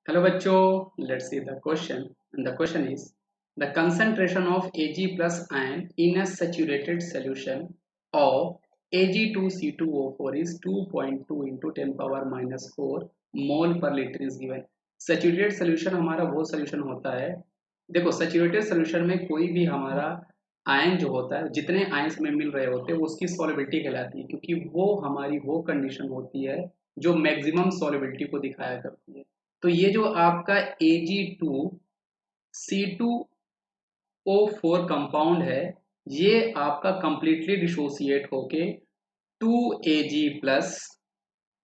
Hello bachcho, let's see the question. And the question is the concentration of Ag plus ion in a saturated solution of Ag2C2O4 is 2.2 into 10 power minus 4 mole per liter is given. Saturated solution हमारा वो solution होता है, देखो saturated solution में कोई भी हमारा ion जो होता है, जितने आयन्स में मिल रहे होते हैं उसकी सॉल्युबिलिटी कहलाती है, क्योंकि वो हमारी वो कंडीशन होती है जो मैक्सिमम सॉल्युबिलिटी को दिखाया करती है। तो ये जो आपका Ag2C2O4 कंपाउंड है, ये आपका कंप्लीटली डिसोसिएट होके 2Ag plus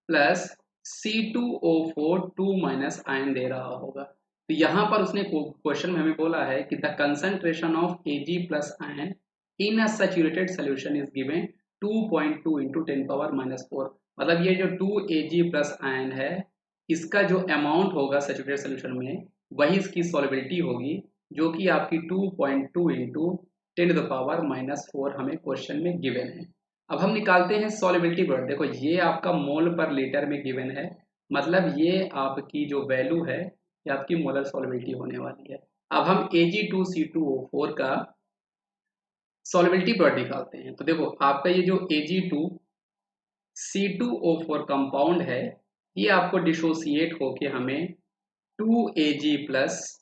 plus C2O4 2 minus ion दे रहा होगा। तो यहाँ पर उसने क्वेश्चन में हमें बोला है कि the concentration of Ag plus ion in a saturated solution is given 2.2 into 10 power minus 4। मतलब ये जो 2Ag प्लस आयन है, इसका जो अमाउंट होगा सैचुरेटेड सोल्यूशन में, वही इसकी सॉल्युबिलिटी होगी, जो कि आपकी 2.2 into 10 to the power minus 4 हमें क्वेश्चन में गिवन है। अब हम निकालते हैं सॉल्युबिलिटी प्रोडक्ट। देखो ये आपका मोल पर लीटर में गिवन है, मतलब ये आपकी जो वैल्यू है ये आपकी मोलर सॉल्युबिलिटी होने वाली है। अब हम Ag2C2O4 का सॉल्युबिलिटी प्रोडक्ट निकालते हैं। तो देखो आपका ये जो Ag2C2O4 कंपाउंड है, ये आपको डिसोसिएट होके हमें 2Ag plus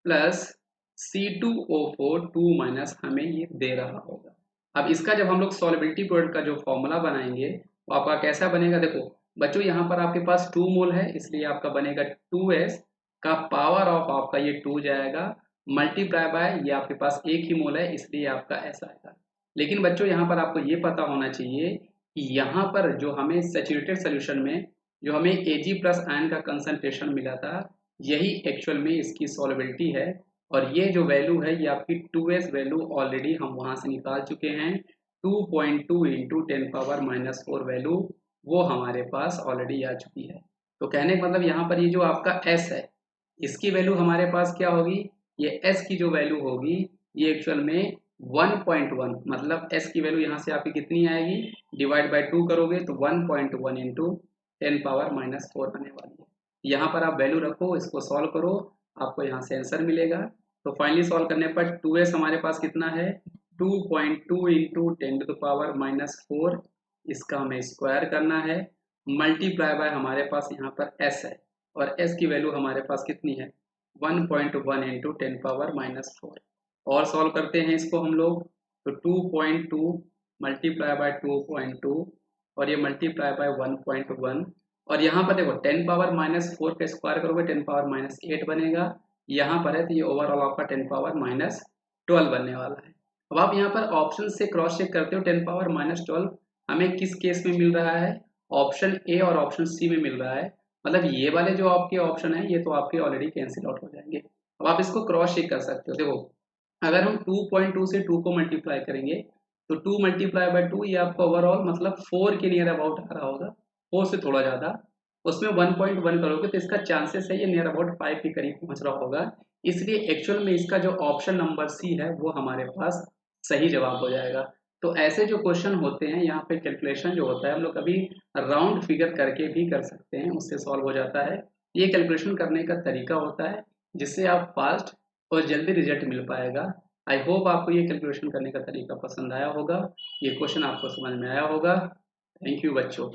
plus C2O4 2 minus हमें ये दे रहा होगा। अब इसका जब हम लोग सॉल्युबिलिटी प्रोडक्ट का जो फॉर्मूला बनाएंगे वो आपका कैसा बनेगा, देखो बच्चों यहाँ पर आपके पास 2 मोल है, इसलिए आपका बनेगा 2s का पावर ऑफ आपका ये 2 जाएगा मल्टीप्लाई बाय ये आपके पास एक ही मोल है, इसलिए आपका ऐसा आएगा। लेकिन बच्चों यहाँ पर आपको ये पता होना चाहिए कि यहाँ पर जो हमें सैचुरेटेड सोल्यूशन में जो हमें Ag प्लस आयन का कंसंट्रेशन मिला था, यही एक्चुअल में इसकी सॉल्युबिलिटी है। और ये जो वैल्यू है ये आपकी 2s वैल्यू ऑलरेडी हम वहां से निकाल चुके हैं। 2.2 इंटू 10 पावर माइनस 4 वैल्यू वो हमारे पास ऑलरेडी आ चुकी है। तो कहने का मतलब यहाँ पर ये जो आपका s है, इसकी वैल्यू हमारे पास क्या होगी, ये s की जो वैल्यू होगी ये एक्चुअल में 1.1, मतलब s की वैल्यू यहाँ से आपकी कितनी आएगी, डिवाइड बाय 2 करोगे तो 1.1 इंटू 10 पावर माइनस 4 आने वाली है। यहाँ पर आप वैल्यू रखो, इसको सॉल्व करो, आपको यहाँ से आंसर मिलेगा। तो फाइनली सॉल्व करने पर 2s हमारे पास कितना है, 2.2 into 10 to the power minus 4, इसका हमें स्क्वायर करना है, मल्टीप्लाई बाय हमारे पास यहाँ पर s है, और s की वैल्यू हमारे पास कितनी है 1.1 इंटू 10 पावर माइनस 4। और सॉल्व करते हैं इसको हम लोग, तो 2.2 मल्टीप्लाई बाय 2.2 और ये मल्टीप्लाई बाय 1.1, और यहाँ पर देखो 10 पावर माइनस 4 का स्क्वायर करोगे 10 पावर माइनस 8 बनेगा, यहाँ पर है तो ये ओवरऑल आपका 10 पावर माइनस 12 बनने वाला है। अब आप यहाँ पर ऑप्शन से क्रॉस चेक करते हो 10 पावर माइनस 12 हमें किस केस में मिल रहा है, ऑप्शन ए और ऑप्शन सी में मिल रहा है। मतलब ये वाले जो आपके ऑप्शन है ये तो आपके ऑलरेडी कैंसिल आउट हो जाएंगे। अब आप इसको क्रॉस चेक कर सकते हो। देखो अगर हम 2.2 से 2 को मल्टीप्लाई करेंगे तो 2 मल्टीप्लाई बाय 2 ये आपका ओवरऑल मतलब 4 के नियर अबाउट आ रहा होगा, 4 से थोड़ा ज़्यादा, उसमें 1.1 करोगे तो इसका चांसेस है ये नियर अबाउट 5 के करीब पहुंच रहा होगा। इसलिए एक्चुअल में इसका जो ऑप्शन नंबर सी है वो हमारे पास सही जवाब हो जाएगा। तो ऐसे जो क्वेश्चन होते हैं यहाँ पे कैलकुलेशन जो होता है हम लोग कभी राउंड फिगर करके भी कर सकते हैं, उससे सॉल्व हो जाता है। ये कैलकुलेशन करने का तरीका होता है जिससे आप फास्ट और जल्दी रिजल्ट मिल पाएगा। आई होप आपको ये कैलकुलेशन करने का तरीका पसंद आया होगा, ये क्वेश्चन आपको समझ में आया होगा। थैंक यू बच्चों।